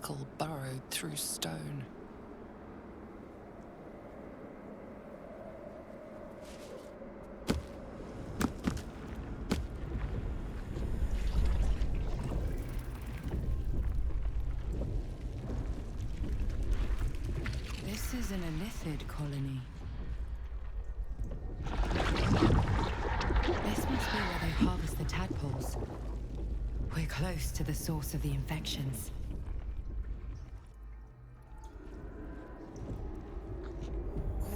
sickle burrowed through stone. This is an Illithid colony. This must be where they harvest the tadpoles. We're close to the source of the infections.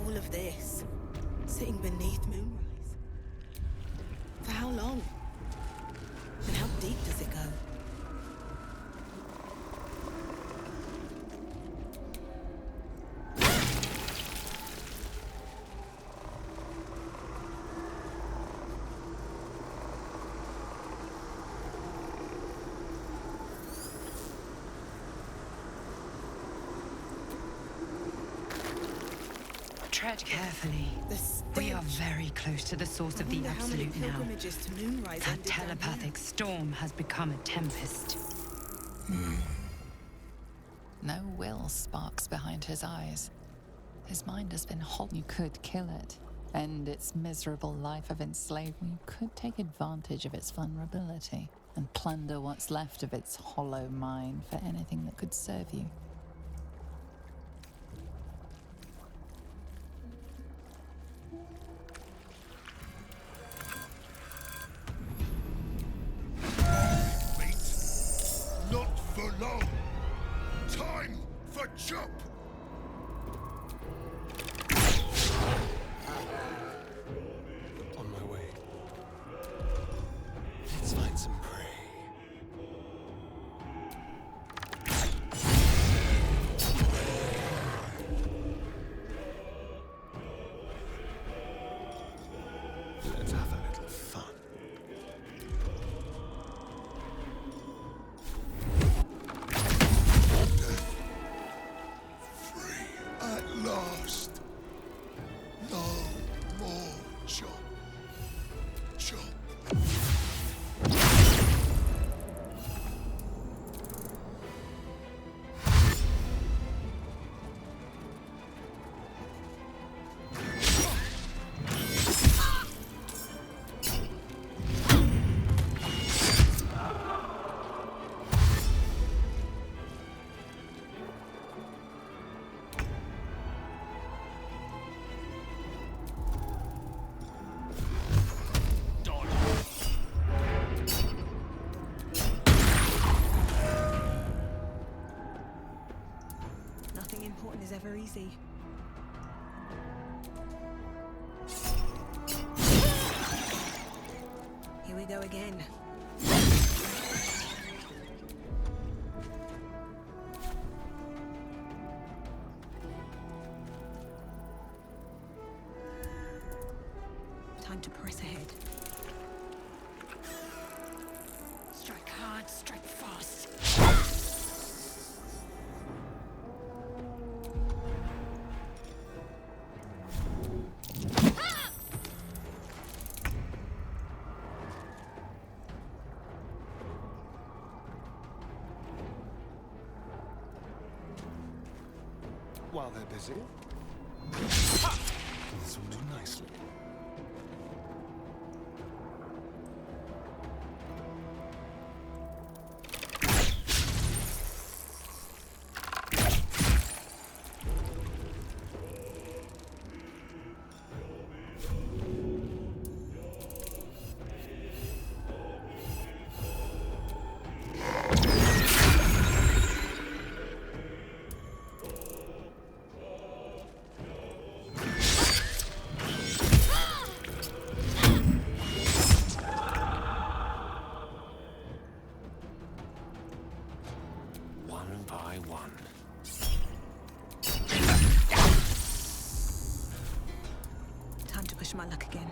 All of this, sitting beneath moonrise. For how long? And how deep does it go? Tread carefully. We are very close to the source of the Absolute now. That telepathic storm has become a tempest. No will sparks behind his eyes. His mind has been hollow. You could kill it, end its miserable life of enslavement. You could take advantage of its vulnerability and plunder what's left of its hollow mind for anything that could serve you. Not for long. Time for chop. On my way. Let's find some prey. Let's have a little fun. At last. No more chop. Chop. Nothing important is ever easy. Here we go again. Time to press ahead. Strike hard, strike fast. While they're busy, this will do nicely. One by one. Time to push my luck again.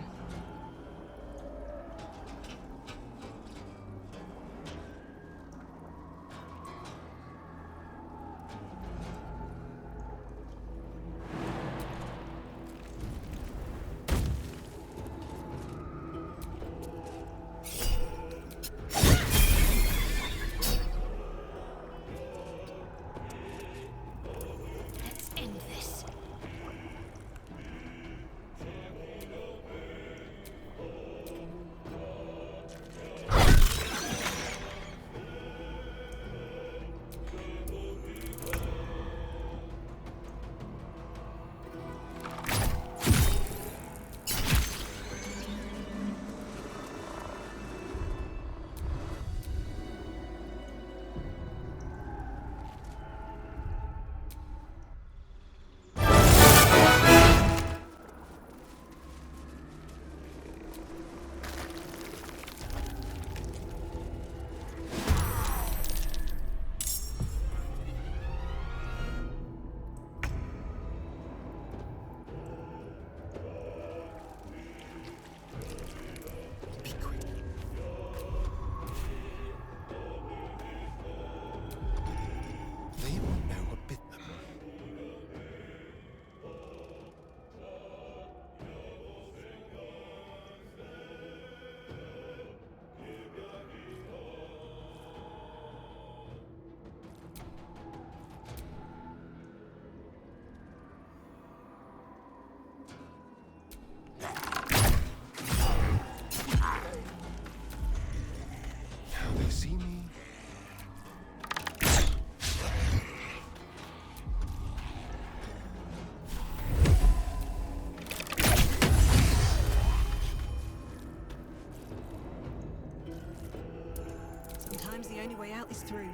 It's through.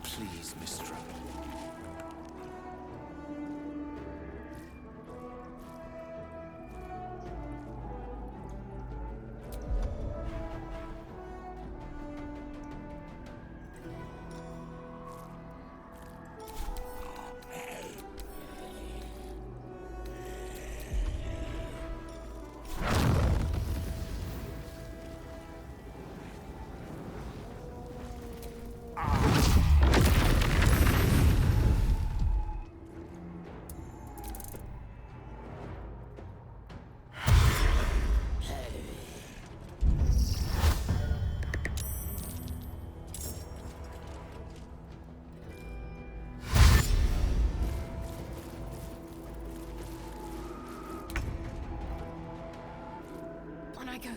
Please, Mistra. On I go.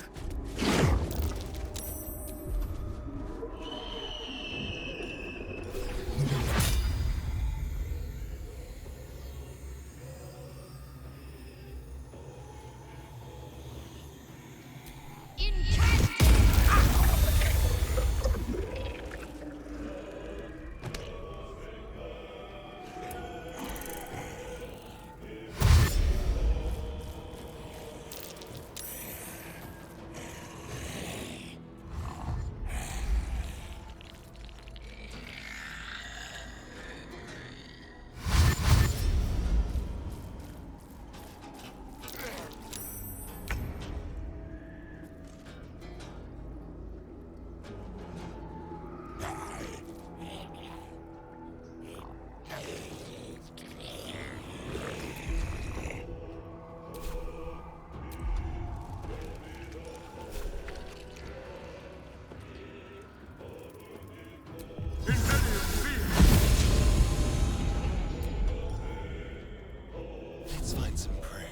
Let's find some prey.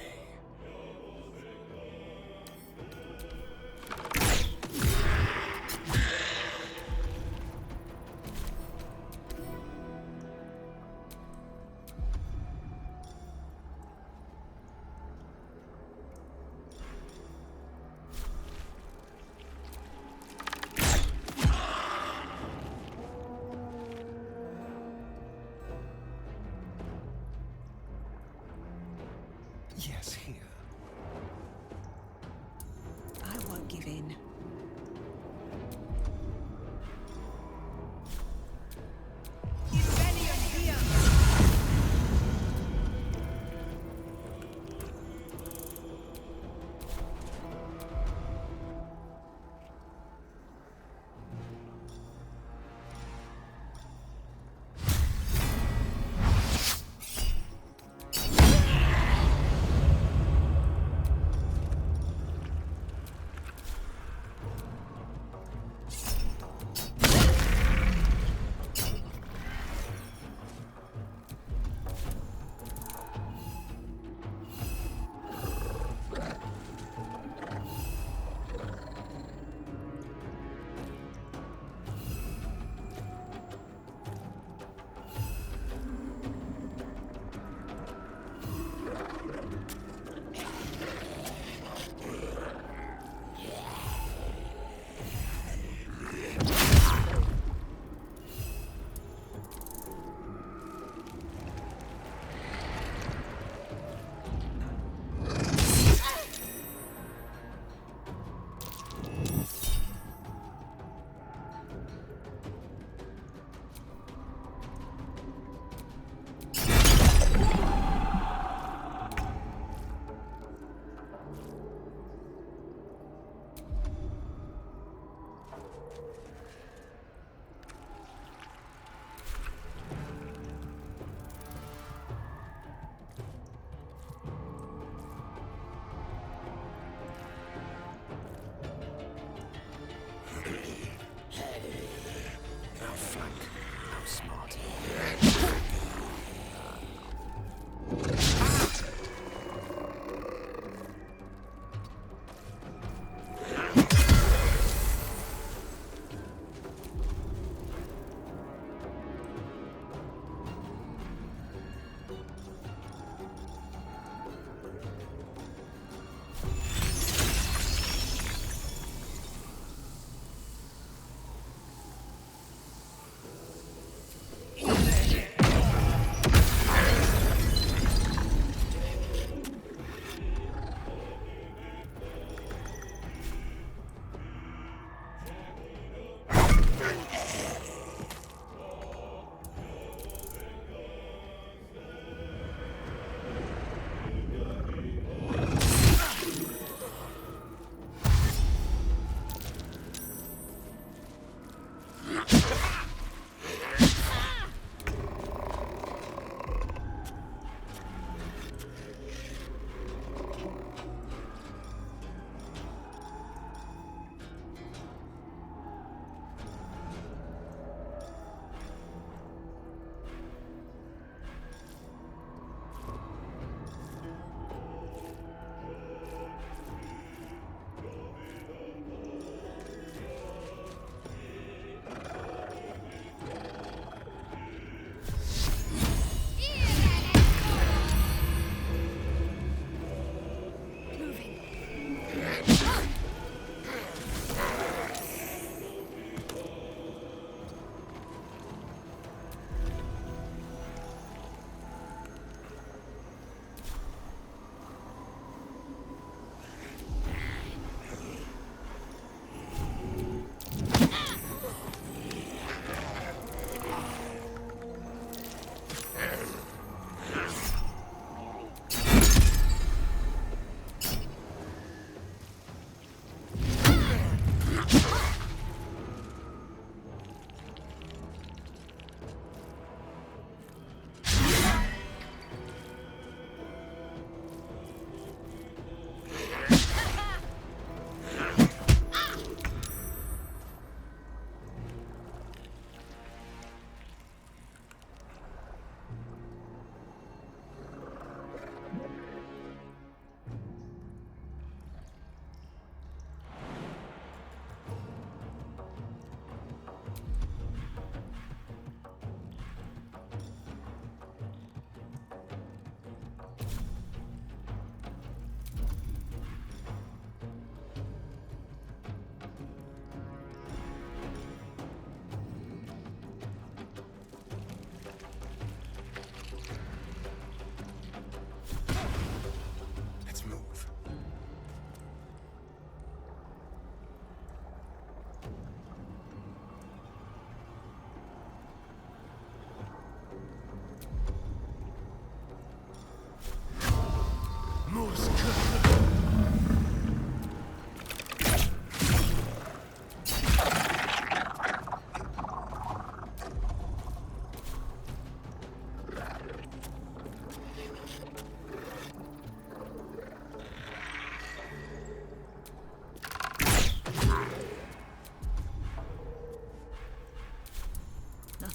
Yes, here. I won't give in.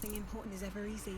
Nothing important is ever easy.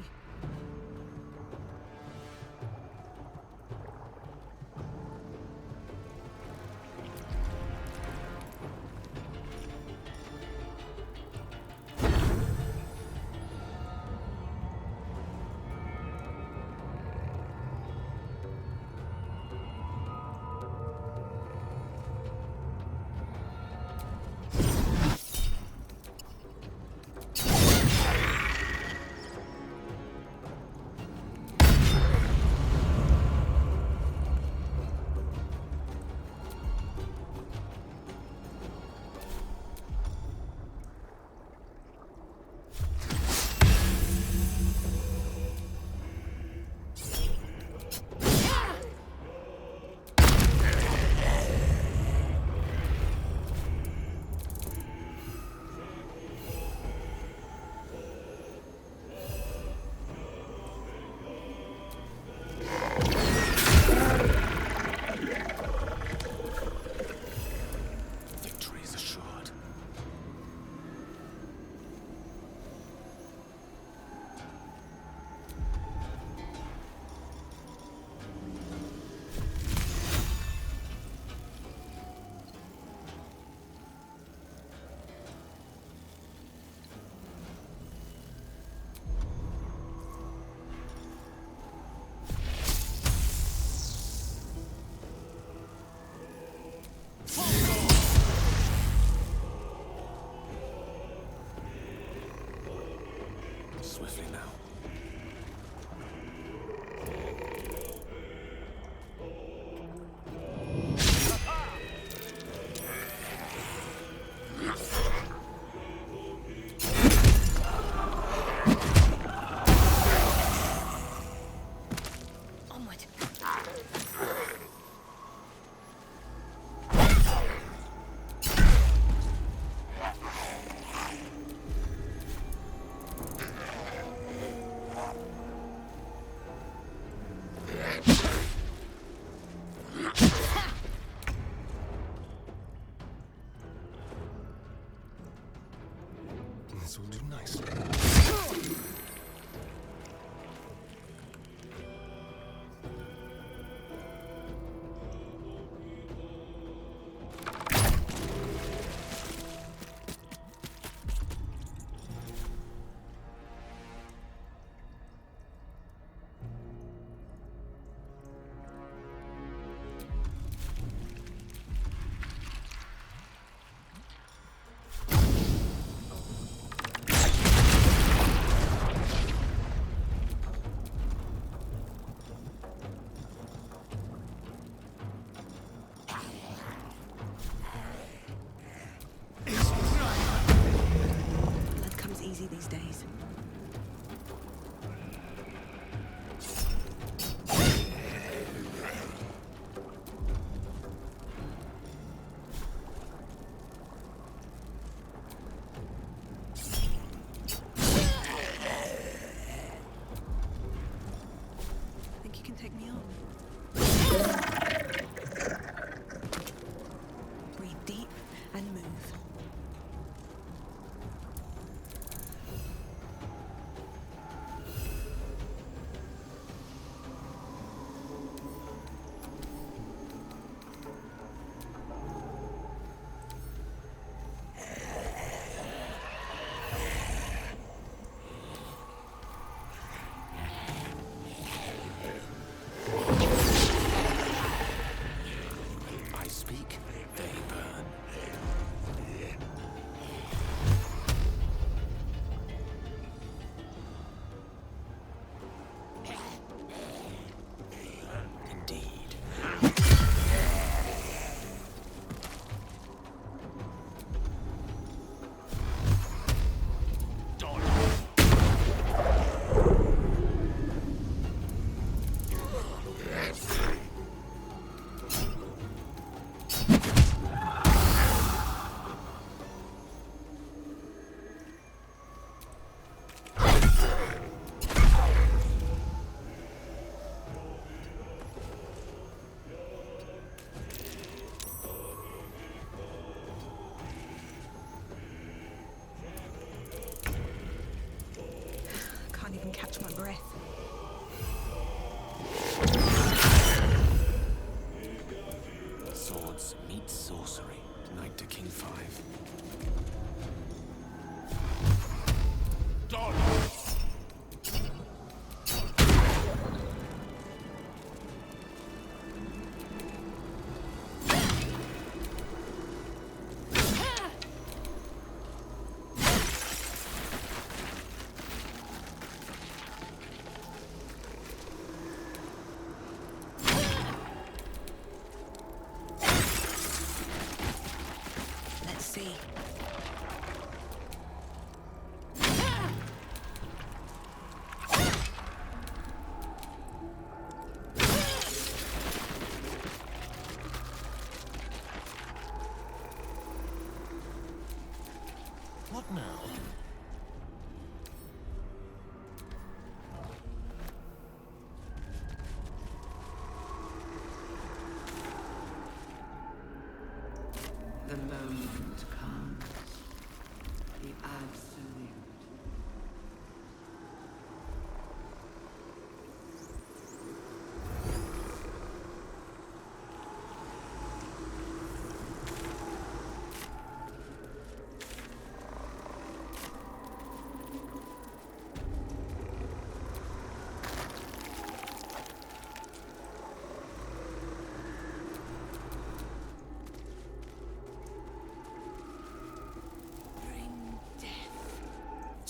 Victory is assured. Swiftly now. Onward. This will do nicely. Blood comes easy these days. Think you can take me on? Breathe deep and move.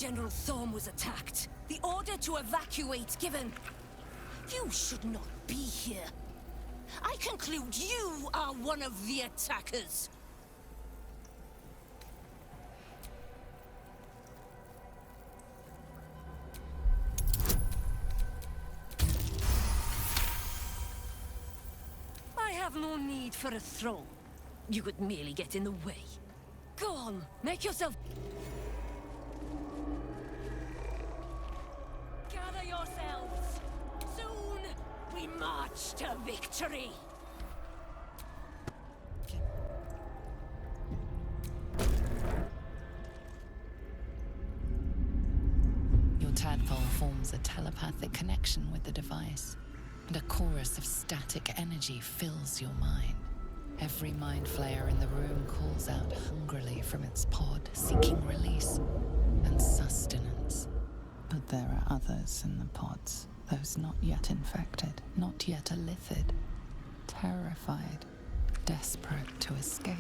General Thorm was attacked. The order to evacuate given. You should not be here. I conclude you are one of the attackers. I have no need for a throne. You could merely get in the way. Go on, make yourself... Gather yourselves. Soon, we march to victory. Your tadpole forms a telepathic connection with the device, and a chorus of static energy fills your mind. Every mind flayer in the room calls out hungrily from its pod, seeking release and sustenance. But there are others in the pods, those not yet infected, not yet elithid, terrified, desperate to escape.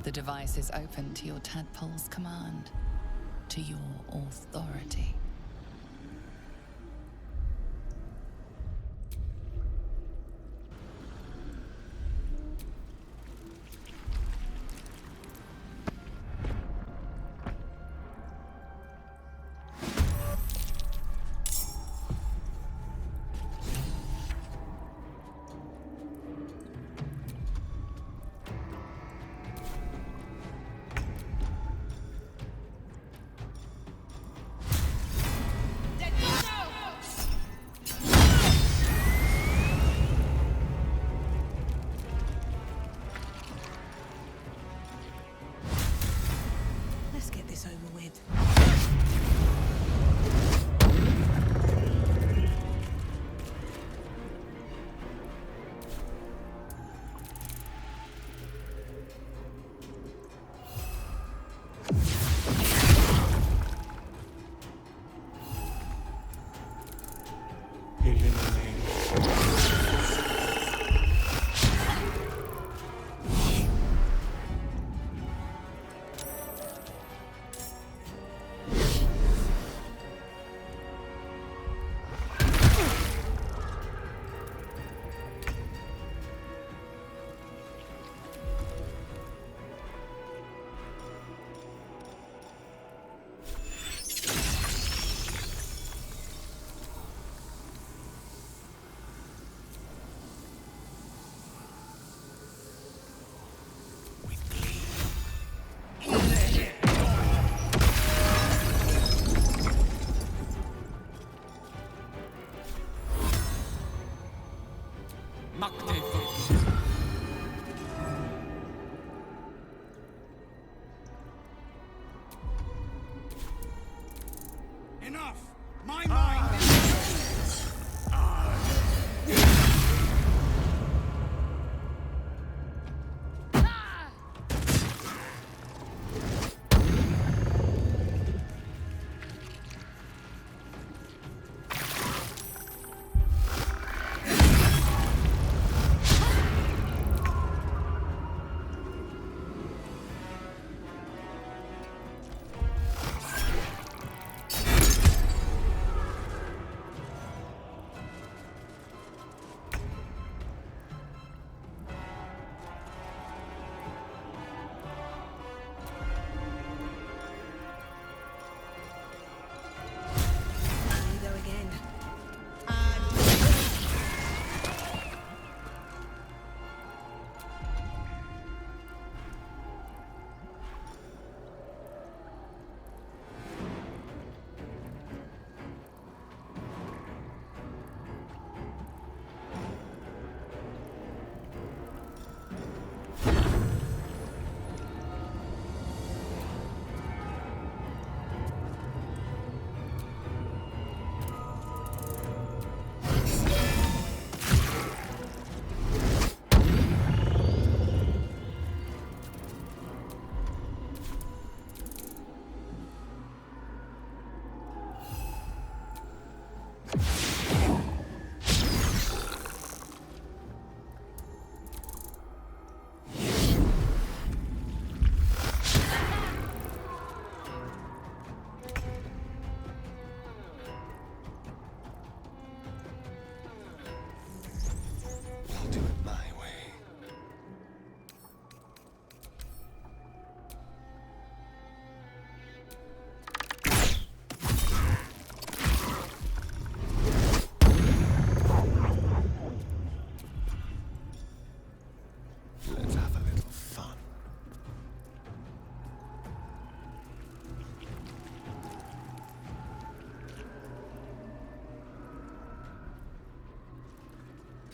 The device is open to your tadpole's command, to your authority. Let's get this over with. Enough! My mind is...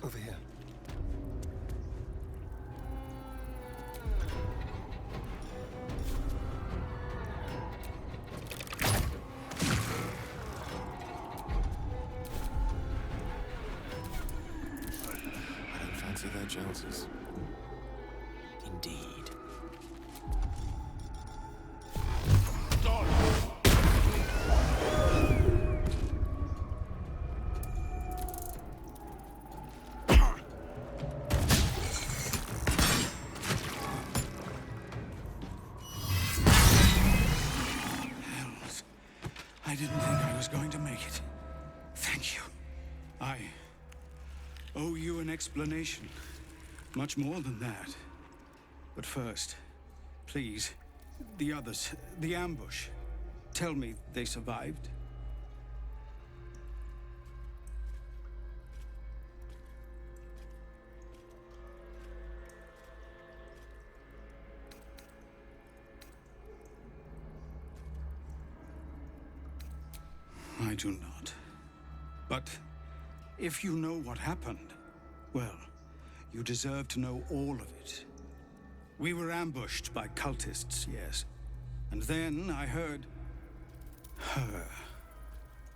Over here. I don't fancy their chances. Indeed. I didn't think I was going to make it. Thank you. I owe you an explanation. Much more than that. But first, please, the others, the ambush. Tell me they survived. I do not. But if you know what happened, well, you deserve to know all of it. We were ambushed by cultists, yes. And then I heard her,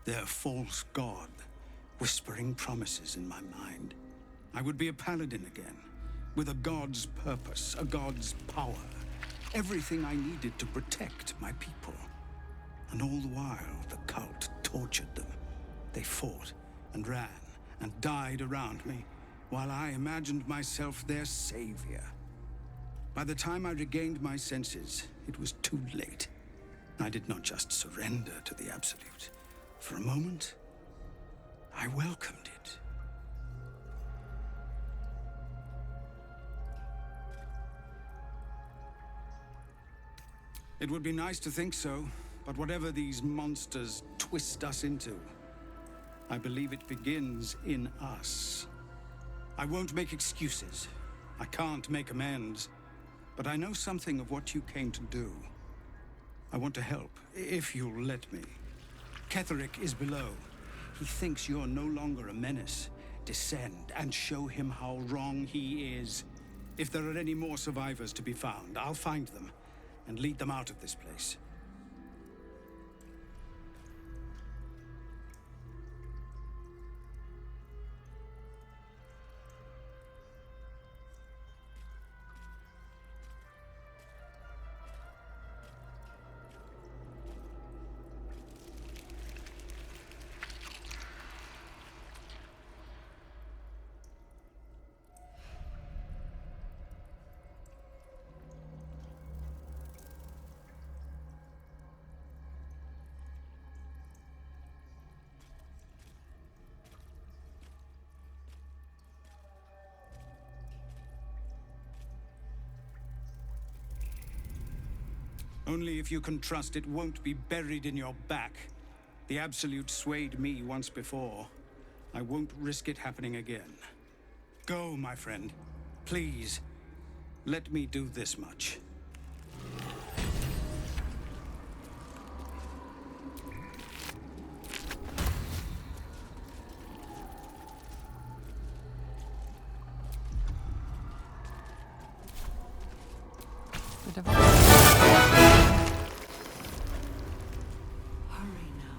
their false god, whispering promises in my mind. I would be a paladin again, with a god's purpose, a god's power. Everything I needed to protect my people. And all the while, the cult tortured them. They fought and ran and died around me, while I imagined myself their savior. By the time I regained my senses, it was too late. I did not just surrender to the Absolute. For a moment, I welcomed it. It would be nice to think so, but whatever these monsters twist us into, I believe it begins in us. I won't make excuses. I can't make amends. But I know something of what you came to do. I want to help, if you'll let me. Ketherick is below. He thinks you're no longer a menace. Descend and show him how wrong he is. If there are any more survivors to be found, I'll find them and lead them out of this place. Only if you can trust it won't be buried in your back. The Absolute swayed me once before. I won't risk it happening again. Go, my friend. Please, let me do this much. The device. Hurry now.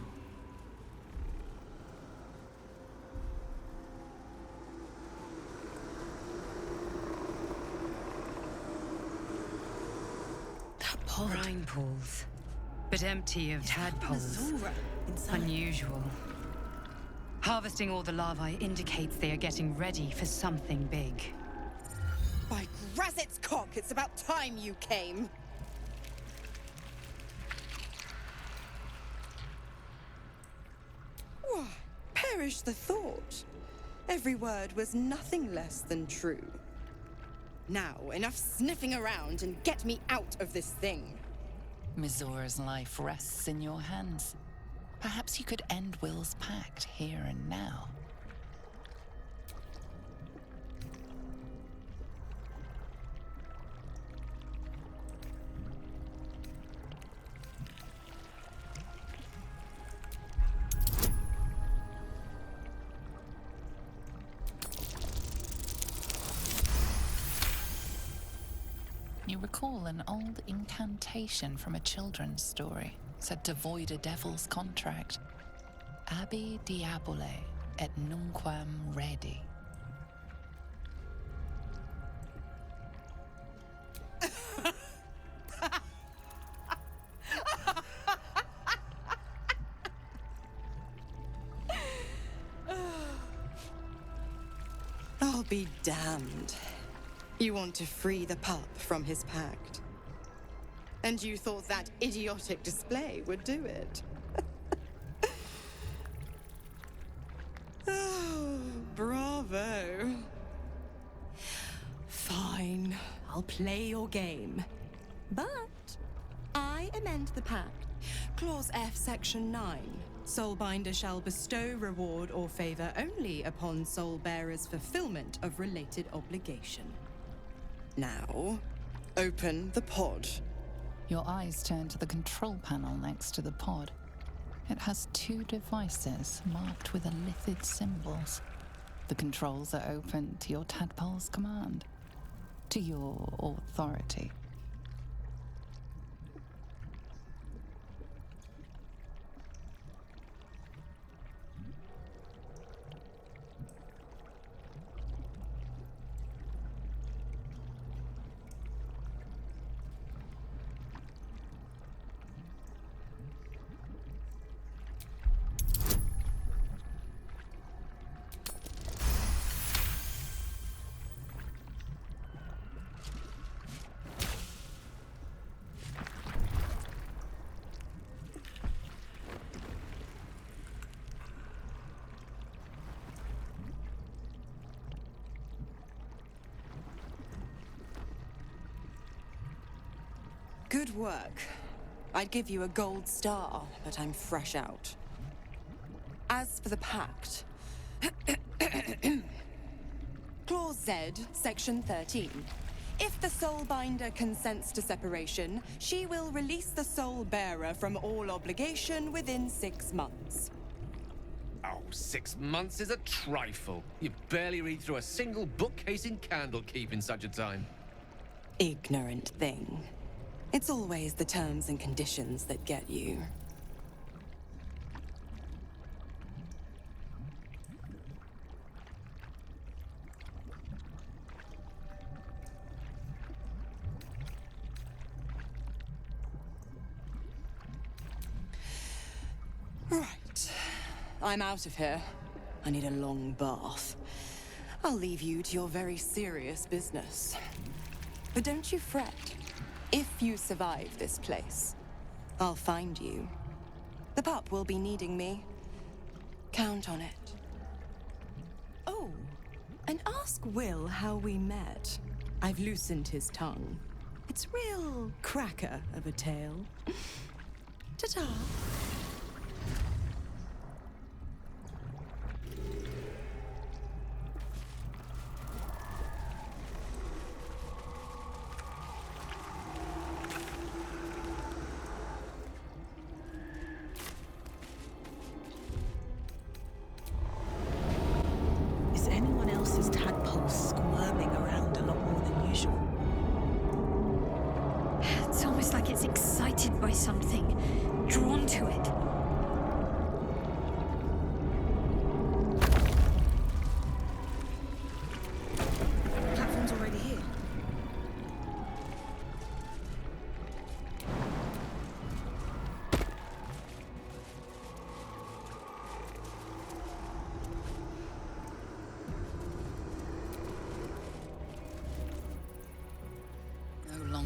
That pod. Brine pools, but empty of tadpoles. Zora inside. Unusual. Harvesting all the larvae indicates they are getting ready for something big. By Grazit's cock, it's about time you came. Why, perish the thought. Every word was nothing less than true. Now, enough sniffing around and get me out of this thing. Mizora's life rests in your hands. Perhaps you could end Will's pact here and now. You recall an old incantation from a children's story, said to void a devil's contract. Abi diabole et nunquam redi. I'll be damned. You want to free the pup from his pact. And you thought that idiotic display would do it. Oh, bravo. Fine, I'll play your game. But I amend the pact. Clause F, Section 9. Soulbinder shall bestow reward or favor only upon soul-bearer's fulfillment of related obligation. Now, open the pod. Your eyes turn to the control panel next to the pod. It has two devices marked with elithid symbols. The controls are open to your tadpole's command, to your authority. Good work. I'd give you a gold star, but I'm fresh out. As for the pact... Clause Z, Section 13. If the Soulbinder consents to separation, she will release the Soul Bearer from all obligation within 6 months. Oh, 6 months is a trifle. You barely read through a single bookcase in Candlekeep in such a time. Ignorant thing. It's always the terms and conditions that get you. Right. I'm out of here. I need a long bath. I'll leave you to your very serious business. But don't you fret. If you survive this place, I'll find you. The pup will be needing me. Count on it. Oh, and ask Will how we met. I've loosened his tongue. It's real cracker of a tale. Ta-ta.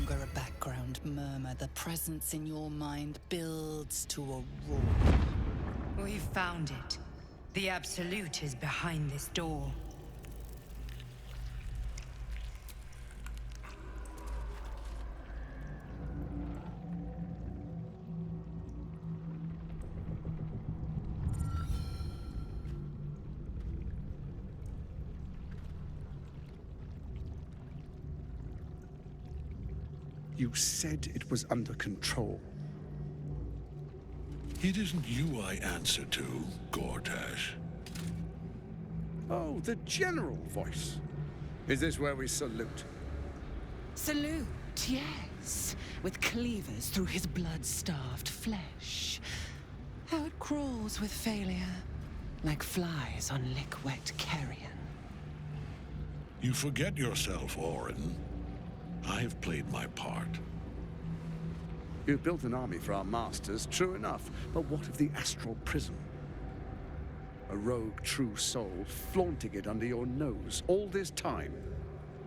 A background murmur, the presence in your mind builds to a roar. We've found it. The Absolute is behind this door. You said it was under control. It isn't you I answer to, Gortash. Oh, the general voice. Is this where we salute? Salute. Right, yes. With cleavers through his blood-starved flesh. How it crawls with failure, like flies on lick-wet carrion. You forget yourself, Orin. I have played my part. You've built an army for our masters, true enough. But what of the astral prison? A rogue true soul flaunting it under your nose all this time.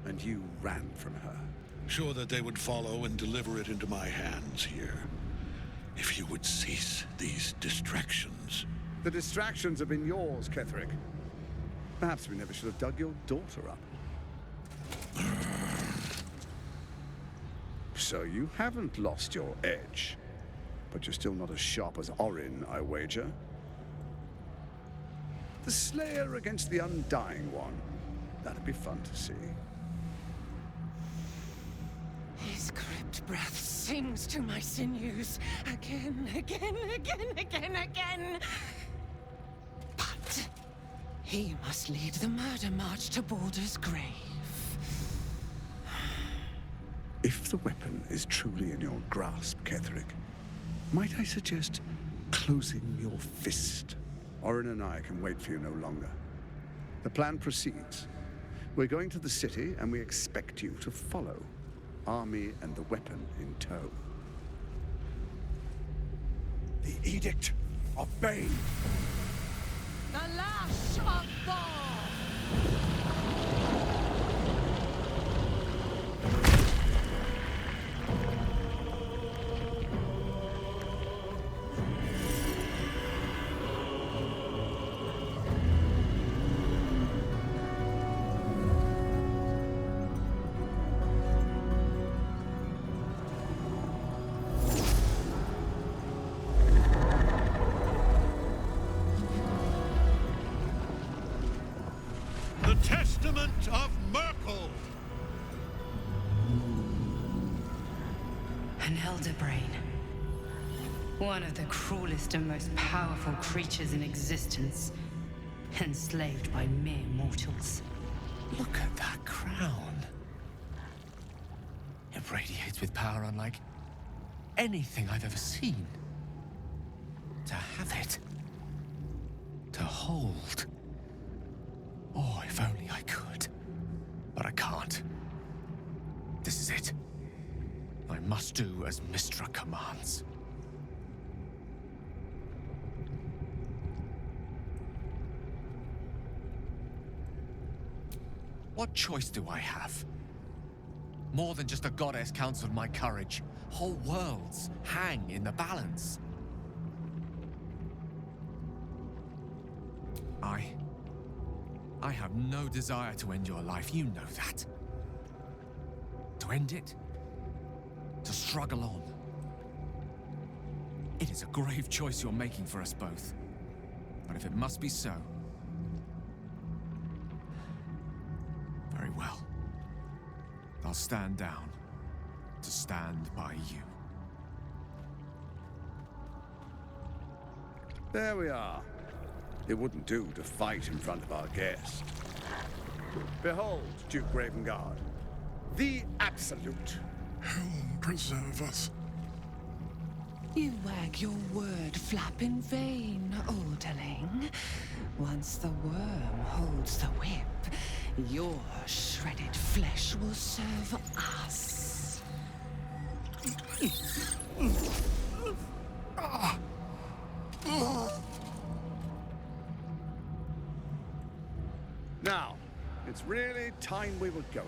And you ran from her. Sure that they would follow and deliver it into my hands here. If you would cease these distractions. The distractions have been yours, Ketherick. Perhaps we never should have dug your daughter up. So you haven't lost your edge. But you're still not as sharp as Orin, I wager. The Slayer against the Undying One. That'd be fun to see. His crypt breath sings to my sinews. Again. But he must lead the murder march to Baldur's grave. If the weapon is truly in your grasp, Ketherick, might I suggest closing your fist? Orin and I can wait for you no longer. The plan proceeds. We're going to the city, and we expect you to follow. Army and the weapon in tow. The Edict of Bane. The lash of Thor! The Testament of Merkel! An elder brain. One of the cruelest and most powerful creatures in existence. Enslaved by mere mortals. Look at that crown. It radiates with power unlike anything I've ever seen. To have it. To hold. Oh, if only I could. But I can't. This is it. I must do as Mystra commands. What choice do I have? More than just a goddess counseled my courage. Whole worlds hang in the balance. I have no desire to end your life, you know that. To end it? To struggle on. It is a grave choice you're making for us both. But if it must be so... very well. I'll stand down to stand by you. There we are. It wouldn't do to fight in front of our guest. Behold, Duke Ravengard, the Absolute. Helm preserve us. You wag your word flap in vain, olderling. Once the worm holds the whip, your shredded flesh will serve us. Now, it's really time we were going.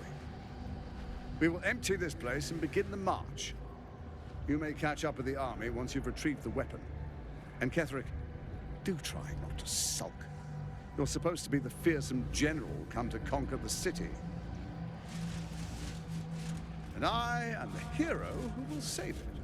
We will empty this place and begin the march. You may catch up with the army once you've retrieved the weapon. And Ketherick, do try not to sulk. You're supposed to be the fearsome general come to conquer the city. And I am the hero who will save it.